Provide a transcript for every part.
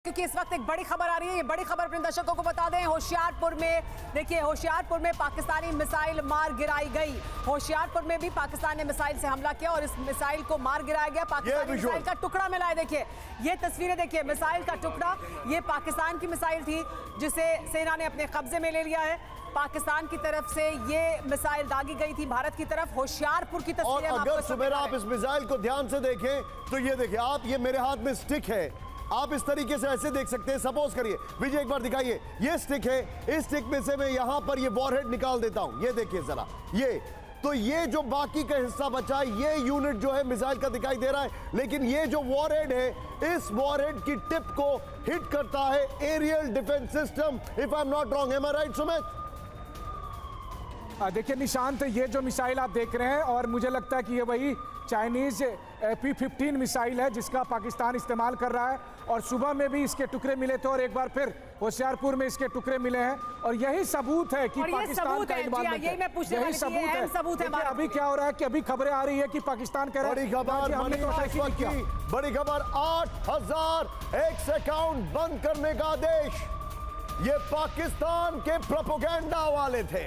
क्योंकि इस वक्त एक बड़ी खबर आ रही है। ये बड़ी खबर अपने दर्शकों को बता दें। होशियारपुर में देखिए, होशियारपुर में पाकिस्तानी मिसाइल मार गिराई गई। होशियारपुर में भी पाकिस्तान ने मिसाइल से हमला किया और इस मिसाइल को मार गिराया गया। पाकिस्तानी मिसाइल का टुकड़ा मिला है। देखिए ये तस्वीरें, देखिए मिसाइल का टुकड़ा। ये पाकिस्तान की मिसाइल थी जिसे सेना ने अपने कब्जे में ले लिया है। पाकिस्तान की तरफ से ये मिसाइल दागी गई थी भारत की तरफ। होशियारपुर की तस्वीरें। और अगर सुमेरा आप इस मिसाइल को ध्यान से देखें तो ये देखिए आप, ये मेरे हाथ में स्टिक है, आप इस तरीके से ऐसे देख सकते हैं। सपोज करिए, विजय एक बार दिखाइए, ये स्टिक है, इस स्टिक में से मैं यहां पर ये वॉरहेड निकाल देता हूं। ये देखिए जरा, ये तो ये जो बाकी का हिस्सा बचा है, ये यूनिट जो है मिसाइल का दिखाई दे रहा है, लेकिन ये जो वॉरहेड है, इस वॉरहेड की टिप को हिट करता है aerial defence system, if I am not wrong. Am I right Sumit? देखिए निशांत, ये जो मिसाइल आप देख रहे हैं, और मुझे लगता है कि ये वही चाइनीज P-15 मिसाइल है जिसका पाकिस्तान इस्तेमाल कर रहा है। और सुबह में भी इसके टुकड़े मिले थे और एक बार फिर होशियारपुर में इसके टुकड़े मिले हैं। और यही सबूत है कि पाकिस्तान का इन्वॉल्वमेंट है। यही सबूत है। अभी क्या हो रहा है कि अभी खबरें आ रही है कि पाकिस्तान कह रहा है, बड़ी खबर, बड़ी खबर, 8,000 एक्स अकाउंट बंद करने का आदेश। ये पाकिस्तान के प्रोपेगेंडा वाले थे।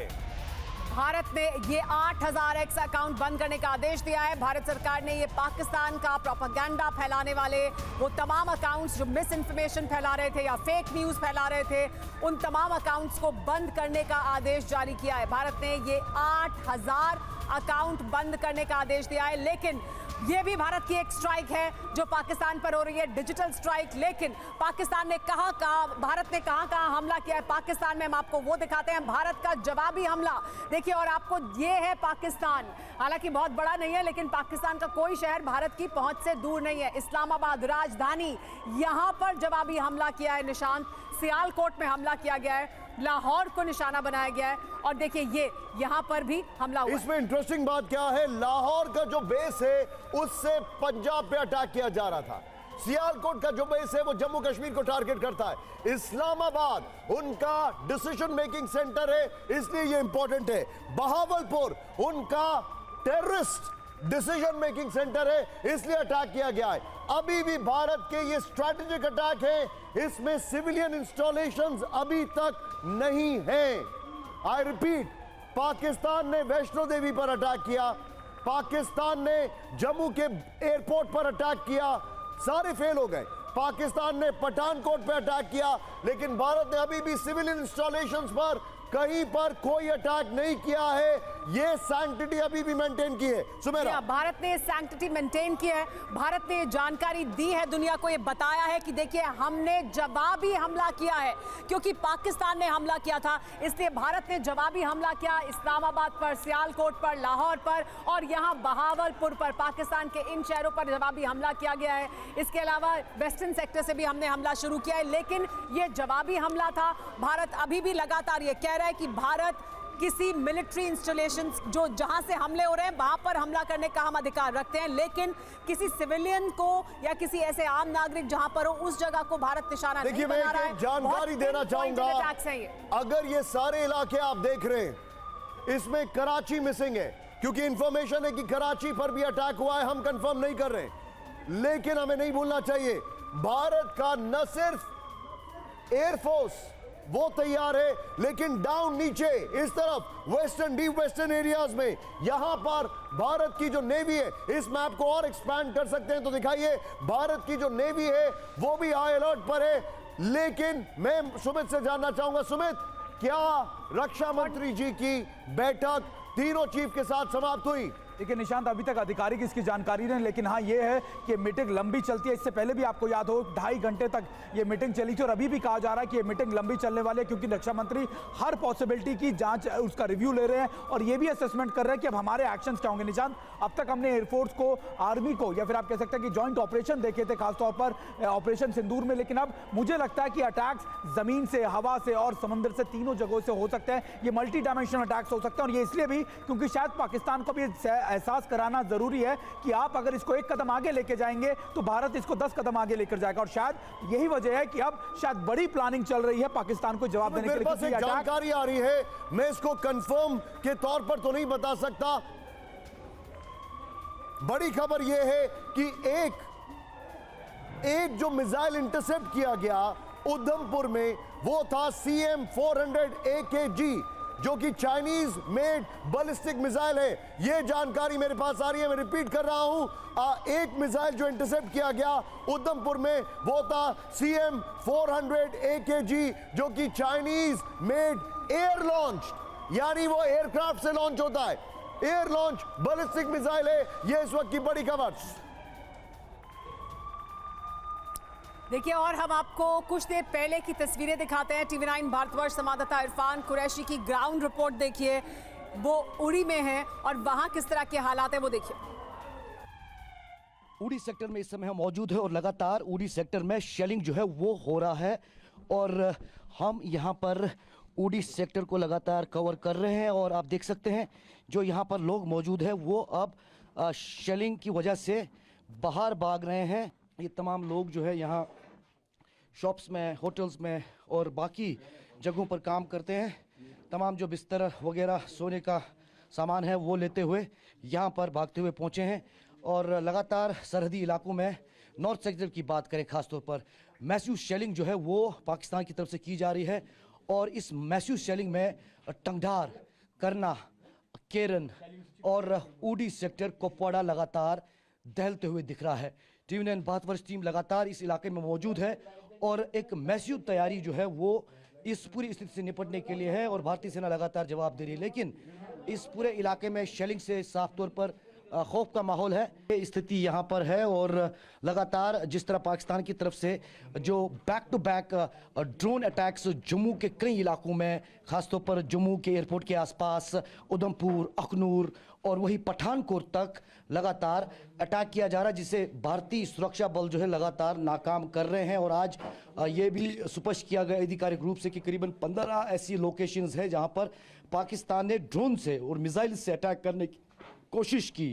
भारत ने ये 8,000 एक्स अकाउंट बंद करने का आदेश दिया है। भारत सरकार ने ये पाकिस्तान का प्रोपेगेंडा फैलाने वाले वो तमाम अकाउंट्स जो मिस इन्फॉर्मेशन फैला रहे थे या फेक न्यूज़ फैला रहे थे, उन तमाम अकाउंट्स को बंद करने का आदेश जारी किया है। भारत ने ये 8,000 अकाउंट बंद करने का आदेश दिया है। लेकिन ये भी भारत की एक स्ट्राइक है जो पाकिस्तान पर हो रही है, डिजिटल स्ट्राइक। लेकिन पाकिस्तान ने भारत ने कहां हमला किया है पाकिस्तान में, हम आपको वो दिखाते हैं। भारत का जवाबी हमला देखिए, और आपको ये है पाकिस्तान, हालांकि बहुत बड़ा नहीं है, लेकिन पाकिस्तान का कोई शहर भारत की पहुंच से दूर नहीं है। इस्लामाबाद राजधानी, यहां पर जवाबी हमला किया है निशांत। सियालकोट में हमला किया गया है, लाहौर को निशाना बनाया गया है, और देखिए ये यहां पर भी हमला हुआ। इसमें इंटरेस्टिंग बात क्या है, लाहौर का जो बेस है उससे पंजाब पे अटैक किया जा रहा था। सियालकोट का जो बेस है वो जम्मू कश्मीर को टारगेट करता है। इस्लामाबाद उनका डिसीजन मेकिंग सेंटर है, इसलिए ये इंपॉर्टेंट है। बहावलपुर उनका टेररिस्ट डिसीजन मेकिंग सेंटर है, इसलिए अटैक किया गया है। अभी भी भारत के ये स्ट्रैटेजिक अटैक है, इसमें सिविलियन इंस्टॉलेशंस अभी तक नहीं हैं। आई रिपीट, पाकिस्तान ने वैष्णो देवी पर अटैक किया, पाकिस्तान ने जम्मू के एयरपोर्ट पर अटैक किया, सारे फेल हो गए। पाकिस्तान ने पठानकोट पर अटैक किया, लेकिन भारत ने अभी भी सिविलियन इंस्टॉलेशंस पर कहीं पर कोई अटैक नहीं किया है। ये सैंक्टिटी अभी भी मेंटेन की है। सुमेरा, भारत ने सैंक्टिटी मेंटेन की है। भारत ने जानकारी दी है दुनिया को, ये बताया है कि देखिए हमने जवाबी हमला किया है, क्योंकि पाकिस्तान ने हमला किया था, इसलिए भारत ने जवाबी हमला किया इस्लामाबाद पर, सियालकोट पर, लाहौर पर और यहाँ बहावलपुर पर। पाकिस्तान के इन शहरों पर जवाबी हमला किया गया है। इसके अलावा वेस्टर्न सेक्टर से भी हमने हमला शुरू किया है, लेकिन ये जवाबी हमला था। भारत अभी भी लगातार ये कह रहा है कि भारत किसी मिलिट्री इंस्टॉलेशन जो जहां से हमले हो रहे हैं वहां पर हमला करने का हम अधिकार रखते हैं, लेकिन किसी सिविलियन को या किसी ऐसे आम नागरिक जहां पर हो उस जगह को भारत निशाना नहीं बना रहा है। जानकारी देना चाहूंगा, अगर ये सारे इलाके आप देख रहे हैं, इसमें कराची मिसिंग है, क्योंकि इंफॉर्मेशन है कि कराची पर भी अटैक हुआ है, हम कंफर्म नहीं कर रहे हैं। लेकिन हमें नहीं भूलना चाहिए, भारत का न सिर्फ एयरफोर्स वो तैयार है, लेकिन डाउन नीचे इस तरफ वेस्टर्न, डीप वेस्टर्न एरियाज में यहां पर भारत की जो नेवी है, इस मैप को और एक्सपैंड कर सकते हैं तो दिखाइए, भारत की जो नेवी है वो भी हाई अलर्ट पर है। लेकिन मैं सुमित से जानना चाहूंगा, सुमित, क्या रक्षा मंत्री जी की बैठक तीनों चीफ के साथ समाप्त हुई? देखिए निशांत, अभी तक आधिकारिक इसकी जानकारी नहीं, लेकिन हाँ ये है कि मीटिंग लंबी चलती है। इससे पहले भी आपको याद हो 2.5 घंटे तक ये मीटिंग चली थी, और अभी भी कहा जा रहा है कि ये मीटिंग लंबी चलने वाली है, क्योंकि रक्षा मंत्री हर पॉसिबिलिटी की जांच, उसका रिव्यू ले रहे हैं और ये भी असेसमेंट कर रहे हैं कि अब हमारे एक्शंस क्या होंगे। निशांत, अब तक हमने एयरफोर्स को, आर्मी को, या फिर आप कह सकते हैं कि जॉइंट ऑपरेशन देखे थे, खासतौर पर ऑपरेशन सिंदूर में, लेकिन अब मुझे लगता है कि अटैक्स जमीन से, हवा से और समंदर से, तीनों जगहों से हो सकते हैं। ये मल्टी डायमेंशनल अटैक्स हो सकते हैं, और ये इसलिए भी क्योंकि शायद पाकिस्तान को भी एहसास कराना जरूरी है कि आप अगर इसको 1 कदम आगे लेके जाएंगे तो भारत इसको 10 कदम आगे लेकर जाएगा। और शायद यही वजह है कि अब शायद बड़ी प्लानिंग चल रही है पाकिस्तान को जवाब देने के लिए। मेरे पास जानकारी आ रही है, मैं इसको कंफर्म के तौर पर तो नहीं बता सकता। बड़ी खबर यह है कि एक एक जो मिसाइल इंटरसेप्ट किया गया उधमपुर में वो था CM-400 AKG, जो कि चाइनीज मेड बैलिस्टिक मिसाइल है। यह जानकारी मेरे पास आ रही है, मैं रिपीट कर रहा हूं। एक मिसाइल जो इंटरसेप्ट किया गया उधमपुर में वो था CM-400 AKG, जो कि चाइनीज मेड एयर लॉन्च, यानी वो एयरक्राफ्ट से लॉन्च होता है, एयर लॉन्च बैलिस्टिक मिसाइल है। यह इस वक्त की बड़ी खबर। देखिए, और हम आपको कुछ देर पहले की तस्वीरें दिखाते हैं। TV9 भारतवर्ष संवाददाता इरफान कुरैशी की ग्राउंड रिपोर्ट देखिए, वो उड़ी में है और वहां किस तरह के हालात है वो देखिए। उड़ी सेक्टर में इस समय हम मौजूद है और लगातार उड़ी सेक्टर में शेलिंग जो है वो हो रहा है और हम यहाँ पर उड़ी सेक्टर को लगातार कवर कर रहे हैं और आप देख सकते हैं जो यहाँ पर लोग मौजूद हैं वो अब शेलिंग की वजह से बाहर भाग रहे हैं। ये तमाम लोग जो है यहाँ शॉप्स में, होटल्स में और बाकी जगहों पर काम करते हैं। तमाम जो बिस्तर वगैरह सोने का सामान है वो लेते हुए यहाँ पर भागते हुए पहुँचे हैं और लगातार सरहदी इलाकों में नॉर्थ सेक्टर की बात करें खासतौर पर मैसिव शेलिंग जो है वो पाकिस्तान की तरफ से की जा रही है और इस मैसिव शेलिंग में टंगधार, करना, केरन और उड़ी सेक्टर कुपवाड़ा लगातार दहलते हुए दिख रहा है। TV9 भारतवर्ष टीम लगातार इस इलाके में मौजूद है और एक मैसिव तैयारी जो है वो इस पूरी स्थिति से निपटने के लिए है और भारतीय सेना लगातार जवाब दे रही है। लेकिन इस पूरे इलाके में शेलिंग से साफ तौर पर खौफ का माहौल है। ये स्थिति यहाँ पर है और लगातार जिस तरह पाकिस्तान की तरफ से जो back to back drone attacks Jammu के कई इलाकों में, खासतौर पर जम्मू के एयरपोर्ट के आसपास, उधमपुर, अखनूर और वही पठानकोट तक लगातार अटैक किया जा रहा है, जिसे भारतीय सुरक्षा बल जो है लगातार नाकाम कर रहे हैं। और आज ये भी स्पष्ट किया गया आधिकारिक रूप से कि करीबन 15 ऐसी लोकेशंस हैं जहां पर पाकिस्तान ने ड्रोन से और मिसाइल से अटैक करने की कोशिश की